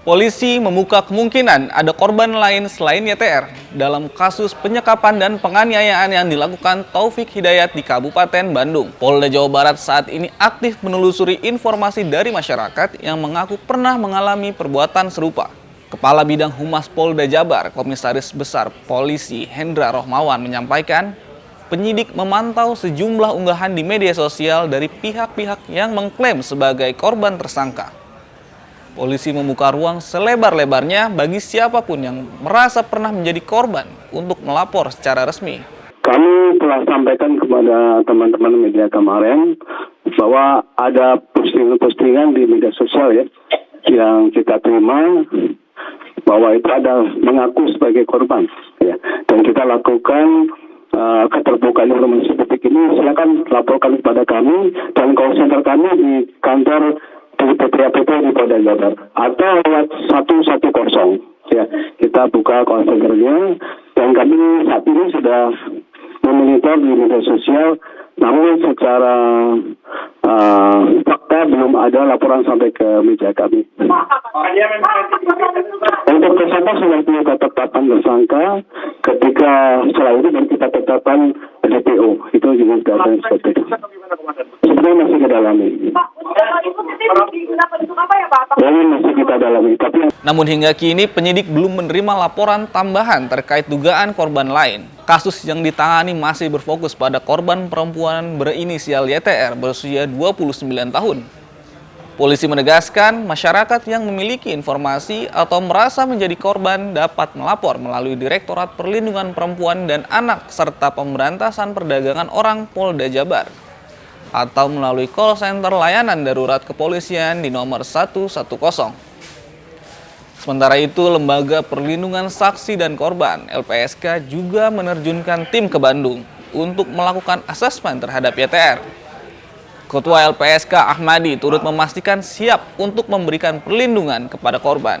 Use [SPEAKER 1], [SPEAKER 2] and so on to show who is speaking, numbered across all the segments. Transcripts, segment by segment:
[SPEAKER 1] Polisi membuka kemungkinan ada korban lain selain YTR dalam kasus penyekapan dan penganiayaan yang dilakukan Taufik Hidayat di Kabupaten Bandung. Polda Jawa Barat saat ini aktif menelusuri informasi dari masyarakat yang mengaku pernah mengalami perbuatan serupa. Kepala Bidang Humas Polda Jabar, Komisaris Besar Polisi Hendra Rohmawan menyampaikan, penyidik memantau sejumlah unggahan di media sosial dari pihak-pihak yang mengklaim sebagai korban tersangka. Polisi membuka ruang selebar-lebarnya bagi siapapun yang merasa pernah menjadi korban untuk melapor secara resmi.
[SPEAKER 2] Kami telah sampaikan kepada teman-teman media kemarin bahwa ada postingan-postingan di media sosial ya yang kita terima bahwa itu ada mengaku sebagai korban ya, dan kita lakukan keterbukaan informasi seperti ini. Silakan laporkan kepada kami dan call center kami di kantor di PPAPP di Polda Jabar atau lewat 110 ya, kita buka call centernya dan kami saat ini sudah memonitor di media sosial, namun secara fakta belum ada laporan sampai ke meja kami. Untuk tersangka sudah kita tetapkan tersangka, ketika setelah itu dan kita tetapkan DPO, itu juga sudah ada seperti itu. Sebenarnya masih kita dalami. Masih kita dalami.
[SPEAKER 1] Namun hingga kini penyidik belum menerima laporan tambahan terkait dugaan korban lain. Kasus yang ditangani masih berfokus pada korban perempuan berinisial YTR berusia 29 tahun. Polisi menegaskan masyarakat yang memiliki informasi atau merasa menjadi korban dapat melapor melalui Direktorat Perlindungan Perempuan dan Anak serta Pemberantasan Perdagangan Orang Polda Jabar atau melalui call center layanan darurat kepolisian di nomor 110. Sementara itu, Lembaga Perlindungan Saksi dan Korban (LPSK) juga menerjunkan tim ke Bandung untuk melakukan asesmen terhadap YTR. Ketua LPSK Ahmadi turut memastikan siap untuk memberikan perlindungan kepada korban.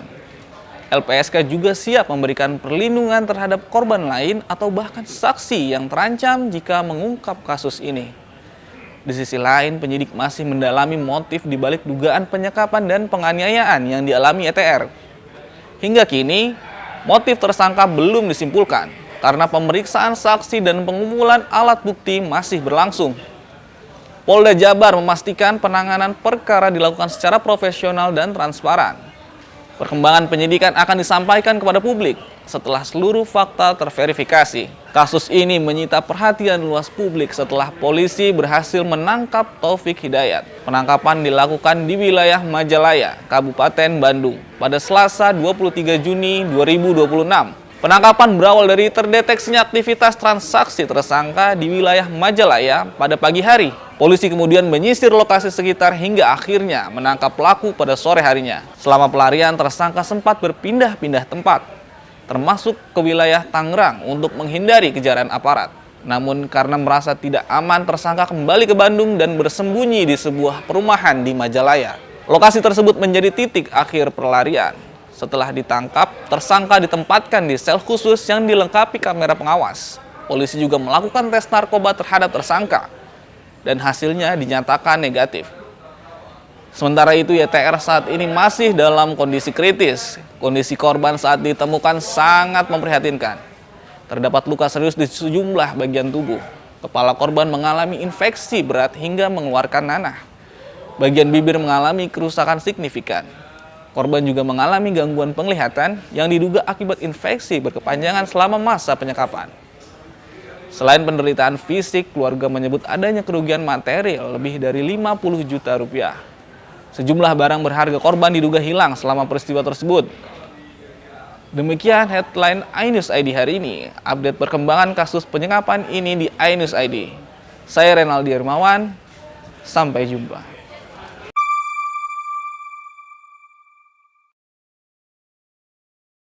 [SPEAKER 1] LPSK juga siap memberikan perlindungan terhadap korban lain atau bahkan saksi yang terancam jika mengungkap kasus ini. Di sisi lain, penyidik masih mendalami motif di balik dugaan penyekapan dan penganiayaan yang dialami YTR. Hingga kini, motif tersangka belum disimpulkan karena pemeriksaan saksi dan pengumpulan alat bukti masih berlangsung. Polda Jabar memastikan penanganan perkara dilakukan secara profesional dan transparan. Perkembangan penyidikan akan disampaikan kepada publik setelah seluruh fakta terverifikasi. Kasus ini menyita perhatian luas publik setelah polisi berhasil menangkap Taufik Hidayat. Penangkapan dilakukan di wilayah Majalaya, Kabupaten Bandung, pada Selasa 23 Juni 2026. Penangkapan berawal dari terdeteksinya aktivitas transaksi tersangka di wilayah Majalaya pada pagi hari. Polisi kemudian menyisir lokasi sekitar hingga akhirnya menangkap pelaku pada sore harinya. Selama pelarian, tersangka sempat berpindah-pindah tempat, termasuk ke wilayah Tangerang untuk menghindari kejaran aparat. Namun karena merasa tidak aman, tersangka kembali ke Bandung dan bersembunyi di sebuah perumahan di Majalaya. Lokasi tersebut menjadi titik akhir pelarian. Setelah ditangkap, tersangka ditempatkan di sel khusus yang dilengkapi kamera pengawas. Polisi juga melakukan tes narkoba terhadap tersangka dan hasilnya dinyatakan negatif. Sementara itu, YTR saat ini masih dalam kondisi kritis. Kondisi korban saat ditemukan sangat memprihatinkan. Terdapat luka serius di sejumlah bagian tubuh. Kepala korban mengalami infeksi berat hingga mengeluarkan nanah. Bagian bibir mengalami kerusakan signifikan. Korban juga mengalami gangguan penglihatan yang diduga akibat infeksi berkepanjangan selama masa penyekapan. Selain penderitaan fisik, keluarga menyebut adanya kerugian material lebih dari 50 juta rupiah. Sejumlah barang berharga korban diduga hilang selama peristiwa tersebut. Demikian headline iNews ID hari ini. Update perkembangan kasus penyekapan ini di iNews ID. Saya Renaldi Hermawan, sampai jumpa.